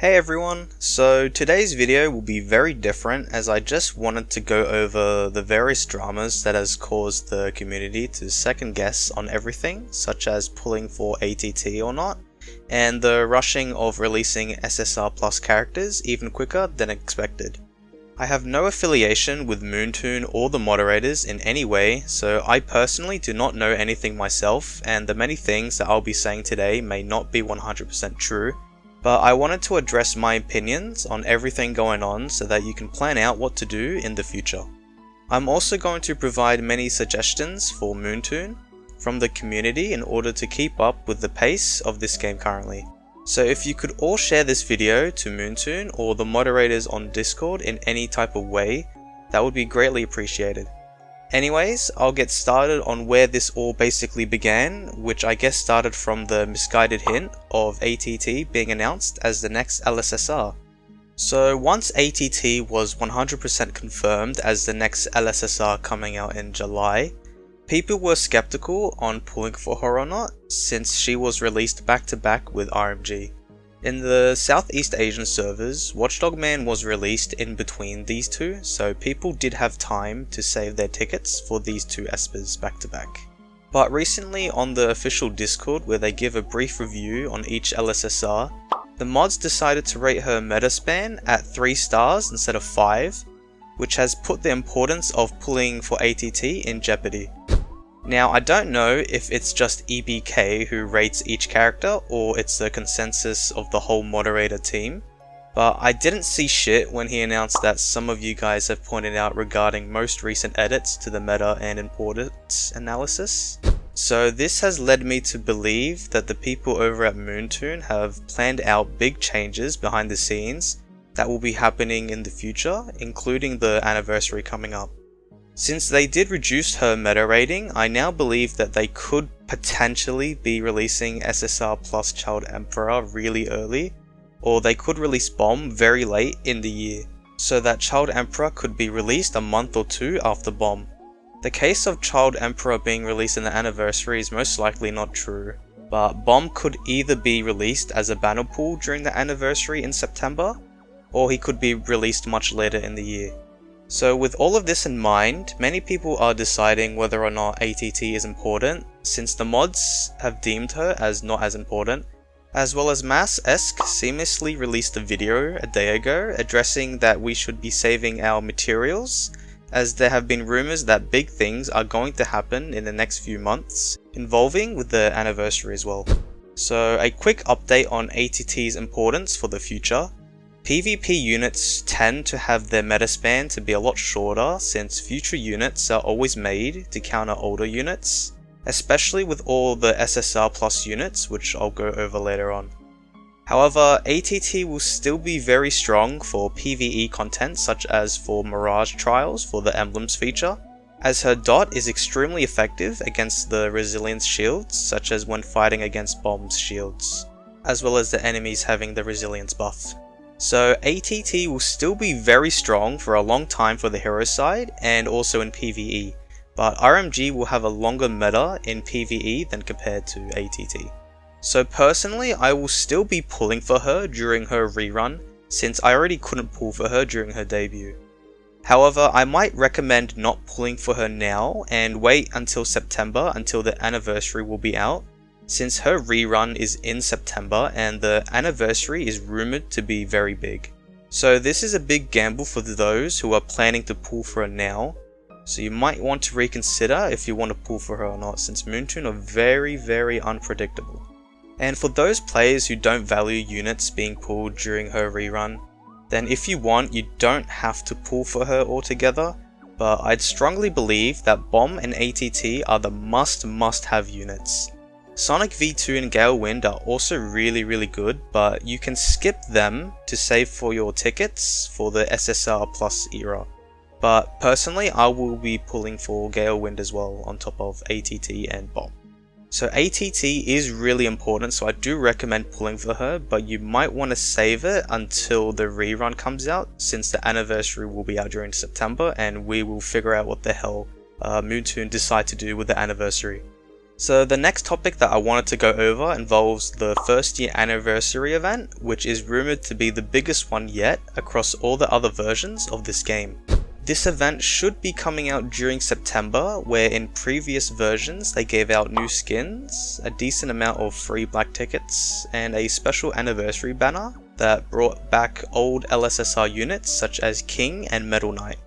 Hey everyone, so today's video will be very different as I just wanted to go over the various dramas that has caused the community to second guess on everything, such as pulling for ATT or not, and the rushing of releasing SSR Plus characters even quicker than expected. I have no affiliation with Moonton or the moderators in any way, so I personally do not know anything myself, and the many things that I'll be saying today may not be 100% true. But I wanted to address my opinions on everything going on so that you can plan out what to do in the future. I'm also going to provide many suggestions for Moonton from the community in order to keep up with the pace of this game currently. So if you could all share this video to Moonton or the moderators on Discord in any type of way, that would be greatly appreciated. Anyways, I'll get started on where this all basically began, which I guess started from the misguided hint of ATT being announced as the next LSSR. So once ATT was 100% confirmed as the next LSSR coming out in July, people were skeptical on pulling for her or not, since she was released back to back with RMG. In the Southeast Asian servers, Watchdog Man was released in between these two, so people did have time to save their tickets for these two espers back to back. But recently on the official Discord where they give a brief review on each LSSR, the mods decided to rate her meta span at 3 stars instead of 5, which has put the importance of pulling for ATT in jeopardy. Now, I don't know if it's just EBK who rates each character or it's the consensus of the whole moderator team, but I didn't see shit when he announced that some of you guys have pointed out regarding most recent edits to the meta and importance analysis. So this has led me to believe that the people over at Moonton have planned out big changes behind the scenes that will be happening in the future, including the anniversary coming up. Since they did reduce her meta rating, I now believe that they could potentially be releasing SSR Plus Child Emperor really early, or they could release Bomb very late in the year, so that Child Emperor could be released a month or two after Bomb. The case of Child Emperor being released in the anniversary is most likely not true, but Bomb could either be released as a banner pool during the anniversary in September, or he could be released much later in the year. So with all of this in mind, many people are deciding whether or not ATT is important, since the mods have deemed her as not as important, as well as Mass-esque seamlessly released a video a day ago addressing that we should be saving our materials, as there have been rumors that big things are going to happen in the next few months, involving with the anniversary as well. So a quick update on ATT's importance for the future. PvP units tend to have their meta span to be a lot shorter since future units are always made to counter older units, especially with all the SSR Plus units, which I'll go over later on. However, ATT will still be very strong for PvE content such as for Mirage Trials for the Emblems feature, as her dot is extremely effective against the resilience shields such as when fighting against Bomb's shields, as well as the enemies having the resilience buff. So ATT will still be very strong for a long time for the hero side and also in PvE, but RMG will have a longer meta in PvE than compared to ATT. So personally, I will still be pulling for her during her rerun, since I already couldn't pull for her during her debut. However, I might recommend not pulling for her now and wait until September until the anniversary will be out, since her rerun is in September and the anniversary is rumored to be very big. So this is a big gamble for those who are planning to pull for her now, so you might want to reconsider if you want to pull for her or not, since Moonton are very unpredictable. And for those players who don't value units being pulled during her rerun, then if you want, you don't have to pull for her altogether, but I'd strongly believe that Bomb and ATT are the must-have units. Sonic V2 and Gale Wind are also really good, but you can skip them to save for your tickets for the SSR Plus era. But personally, I will be pulling for Gale Wind as well on top of ATT and Bomb. So ATT is really important, so I do recommend pulling for her, but you might want to save it until the rerun comes out, since the anniversary will be out during September and we will figure out what the hell Moonton decide to do with the anniversary. So the next topic that I wanted to go over involves the first year anniversary event, which is rumored to be the biggest one yet across all the other versions of this game. This event should be coming out during September, where in previous versions they gave out new skins, a decent amount of free black tickets, and a special anniversary banner that brought back old LSSR units such as King and Metal Knight,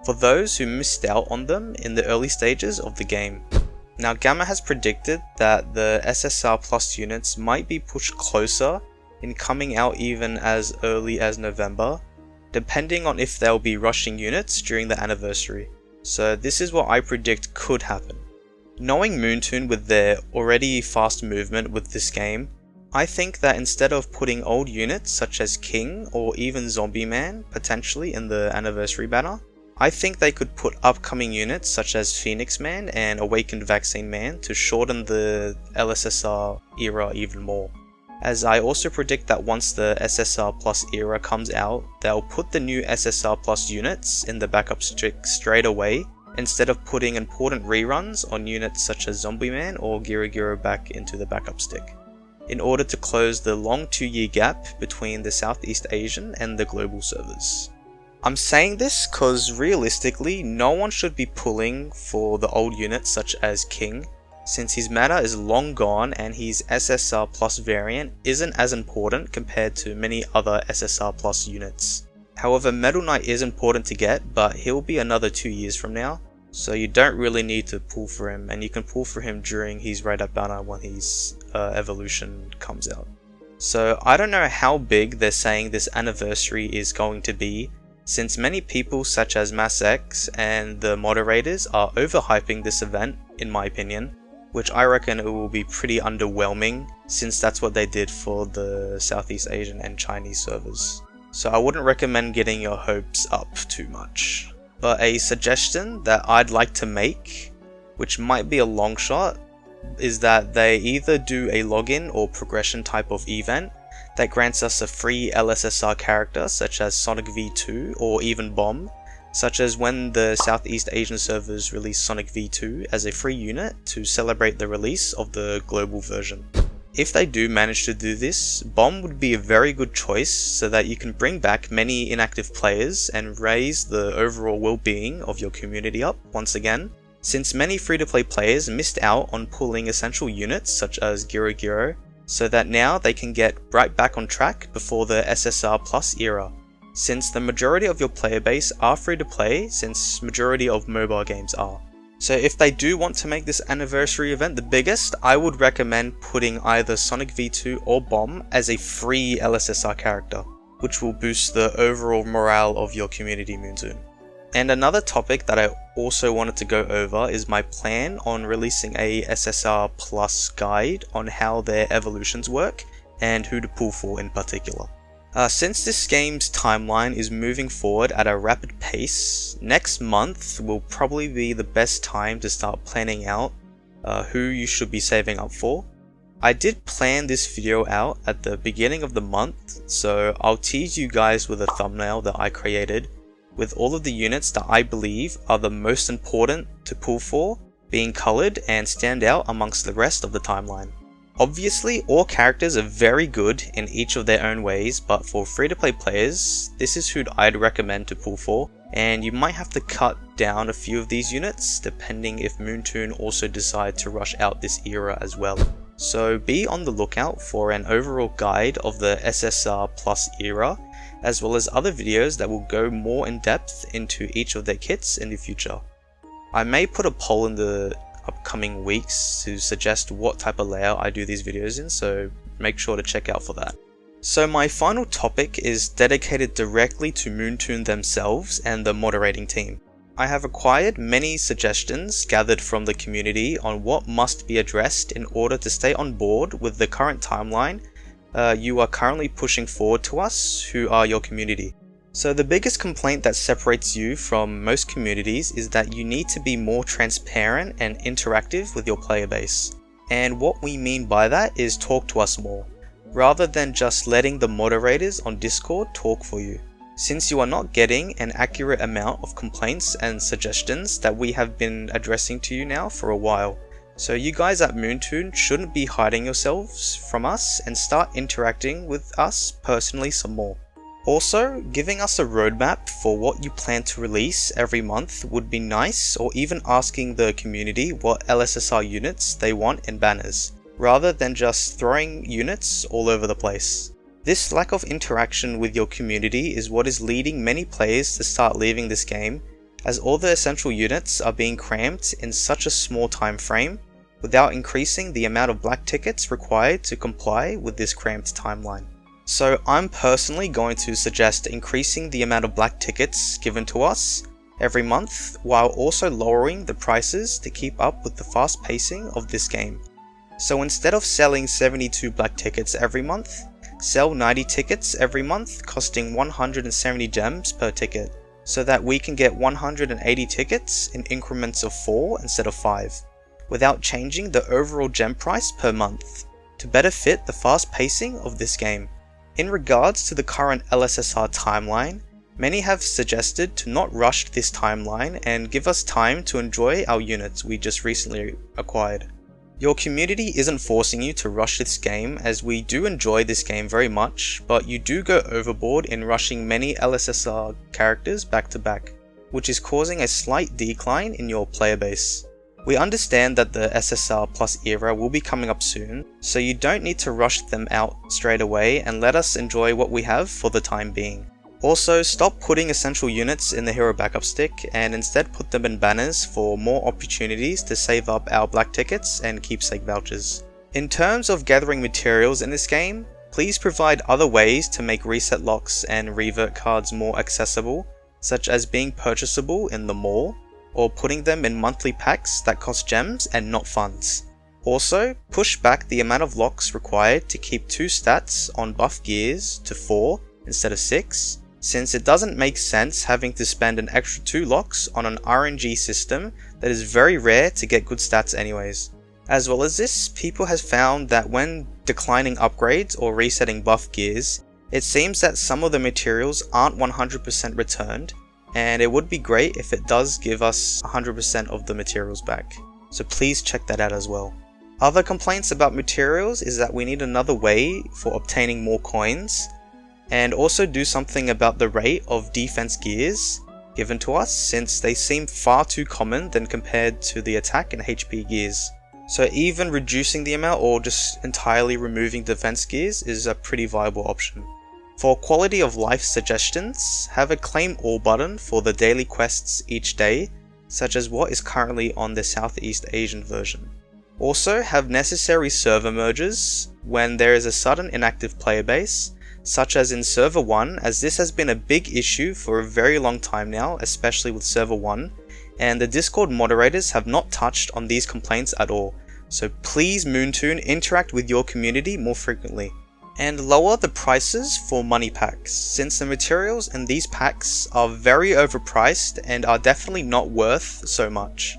for those who missed out on them in the early stages of the game. Now Gamma has predicted that the SSR Plus units might be pushed closer in coming out even as early as November, depending on if they'll be rushing units during the anniversary. So this is what I predict could happen. Knowing Moonton with their already fast movement with this game, I think that instead of putting old units such as King or even Zombie Man potentially in the anniversary banner, I think they could put upcoming units such as Phoenix Man and Awakened Vaccine Man to shorten the LSSR era even more. As I also predict that once the SSR Plus era comes out, they'll put the new SSR Plus units in the backup stick straight away, instead of putting important reruns on units such as Zombie Man or Gira back into the backup stick, in order to close the long 2-year gap between the Southeast Asian and the global servers. I'm saying this cause realistically, no one should be pulling for the old units such as King, since his mana is long gone and his SSR Plus variant isn't as important compared to many other SSR Plus units. However, Metal Knight is important to get, but he'll be another 2 years from now, so you don't really need to pull for him, and you can pull for him during his raid-up banner when his evolution comes out. So I don't know how big they're saying this anniversary is going to be, since many people such as MassX and the moderators are overhyping this event, in my opinion, which I reckon it will be pretty underwhelming, since that's what they did for the Southeast Asian and Chinese servers. So I wouldn't recommend getting your hopes up too much. But a suggestion that I'd like to make, which might be a long shot, is that they either do a login or progression type of event that grants us a free LSSR character such as Sonic V2 or even Bomb, such as when the Southeast Asian servers release Sonic V2 as a free unit to celebrate the release of the global version. If they do manage to do this, Bomb would be a very good choice so that you can bring back many inactive players and raise the overall well-being of your community up once again, since many free-to-play players missed out on pulling essential units such as Gira, so that now they can get right back on track before the SSR Plus era, since the majority of your player base are free to play, since majority of mobile games are. So if they do want to make this anniversary event the biggest, I would recommend putting either Sonic V2 or Bomb as a free LSSR character, which will boost the overall morale of your community, Moonton. And another topic that I also wanted to go over is my plan on releasing a SSR Plus guide on how their evolutions work and who to pull for in particular. Since this game's timeline is moving forward at a rapid pace, next month will probably be the best time to start planning out who you should be saving up for. I did plan this video out at the beginning of the month, so I'll tease you guys with a thumbnail that I created with all of the units that I believe are the most important to pull for being coloured and stand out amongst the rest of the timeline. Obviously, all characters are very good in each of their own ways, but for free-to-play players, this is who I'd recommend to pull for, and you might have to cut down a few of these units depending if Moonton also decide to rush out this era as well. So be on the lookout for an overall guide of the SSR Plus era, as well as other videos that will go more in depth into each of their kits in the future. I may put a poll in the upcoming weeks to suggest what type of layout I do these videos in, so make sure to check out for that. So my final topic is dedicated directly to Moonton themselves and the moderating team. I have acquired many suggestions gathered from the community on what must be addressed in order to stay on board with the current timeline you are currently pushing forward to us, who are your community. So the biggest complaint that separates you from most communities is that you need to be more transparent and interactive with your player base. And what we mean by that is talk to us more, rather than just letting the moderators on Discord talk for you. Since you are not getting an accurate amount of complaints and suggestions that we have been addressing to you now for a while, So you guys at Moonton shouldn't be hiding yourselves from us and start interacting with us personally some more. Also, giving us a roadmap for what you plan to release every month would be nice, or even asking the community what lssr units they want in banners, rather than just throwing units all over the place. This lack of interaction with your community is what is leading many players to start leaving this game, as all the essential units are being crammed in such a small time frame, without increasing the amount of black tickets required to comply with this cramped timeline. So I'm personally going to suggest increasing the amount of black tickets given to us every month, while also lowering the prices to keep up with the fast pacing of this game. So instead of selling 72 black tickets every month, sell 90 tickets every month costing 170 gems per ticket, so that we can get 180 tickets in increments of 4 instead of 5, without changing the overall gem price per month, to better fit the fast pacing of this game. In regards to the current lssr timeline, many have suggested to not rush this timeline and give us time to enjoy our units we just recently acquired. Your community isn't forcing you to rush this game, as we do enjoy this game very much, but you do go overboard in rushing many lssr characters back to back, which is causing a slight decline in your player base. We understand that the SSR Plus era will be coming up soon, so you don't need to rush them out straight away and let us enjoy what we have for the time being. Also, stop putting essential units in the hero backup stick and instead put them in banners for more opportunities to save up our black tickets and keepsake vouchers. In terms of gathering materials in this game, please provide other ways to make reset locks and revert cards more accessible, such as being purchasable in the mall, or putting them in monthly packs that cost gems and not funds. Also, push back the amount of locks required to keep 2 stats on buff gears to 4 instead of 6, since it doesn't make sense having to spend an extra 2 locks on an RNG system that is very rare to get good stats anyways. As well as this, people have found that when declining upgrades or resetting buff gears, it seems that some of the materials aren't 100% returned, and it would be great if it does give us 100% of the materials back. So please check that out as well. Other complaints about materials is that we need another way for obtaining more coins, and also do something about the rate of defense gears given to us, since they seem far too common than compared to the attack and HP gears. So even reducing the amount or just entirely removing defense gears is a pretty viable option. For quality of life suggestions, have a claim all button for the daily quests each day, such as what is currently on the Southeast Asian version. Also, have necessary server merges when there is a sudden inactive player base, such as in server 1, as this has been a big issue for a very long time now, especially with server 1, and the Discord moderators have not touched on these complaints at all. So please Moonton, interact with your community more frequently. And lower the prices for money packs, since the materials in these packs are very overpriced and are definitely not worth so much.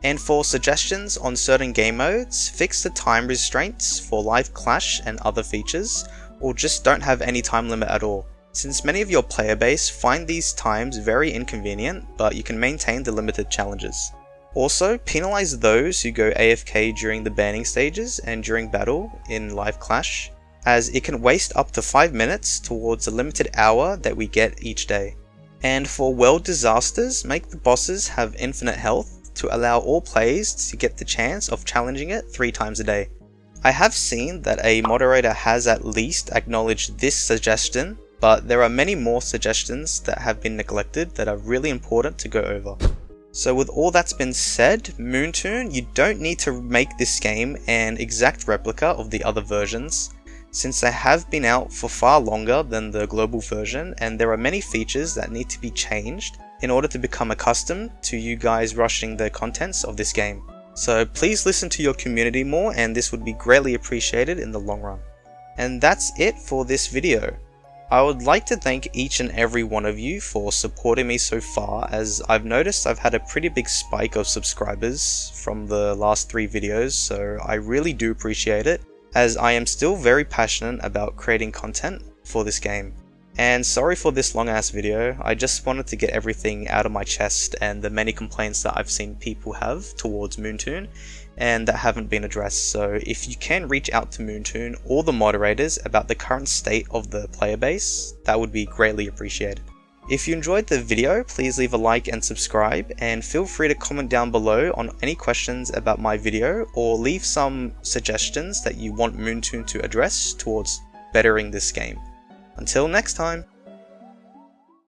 And for suggestions on certain game modes, fix the time restraints for live clash and other features, or just don't have any time limit at all, since many of your player base find these times very inconvenient, but you can maintain the limited challenges. Also, penalize those who go AFK during the banning stages and during battle in live clash, as it can waste up to 5 minutes towards a limited hour that we get each day. And for world disasters, make the bosses have infinite health to allow all players to get the chance of challenging it 3 times a day. I have seen that a moderator has at least acknowledged this suggestion, but there are many more suggestions that have been neglected that are really important to go over. So with all that's been said, Moonton, you don't need to make this game an exact replica of the other versions, since they have been out for far longer than the global version, and there are many features that need to be changed in order to become accustomed to you guys rushing the contents of this game. So please listen to your community more, and this would be greatly appreciated in the long run. And that's it for this video. I would like to thank each and every one of you for supporting me so far, as I've noticed I've had a pretty big spike of subscribers from the last 3 videos, so I really do appreciate it, as I am still very passionate about creating content for this game. And sorry for this long ass video, I just wanted to get everything out of my chest and the many complaints that I've seen people have towards Moonton and that haven't been addressed. So if you can reach out to Moonton or the moderators about the current state of the player base, that would be greatly appreciated. If you enjoyed the video, please leave a like and subscribe, and feel free to comment down below on any questions about my video or leave some suggestions that you want Moonton to address towards bettering this game. Until next time!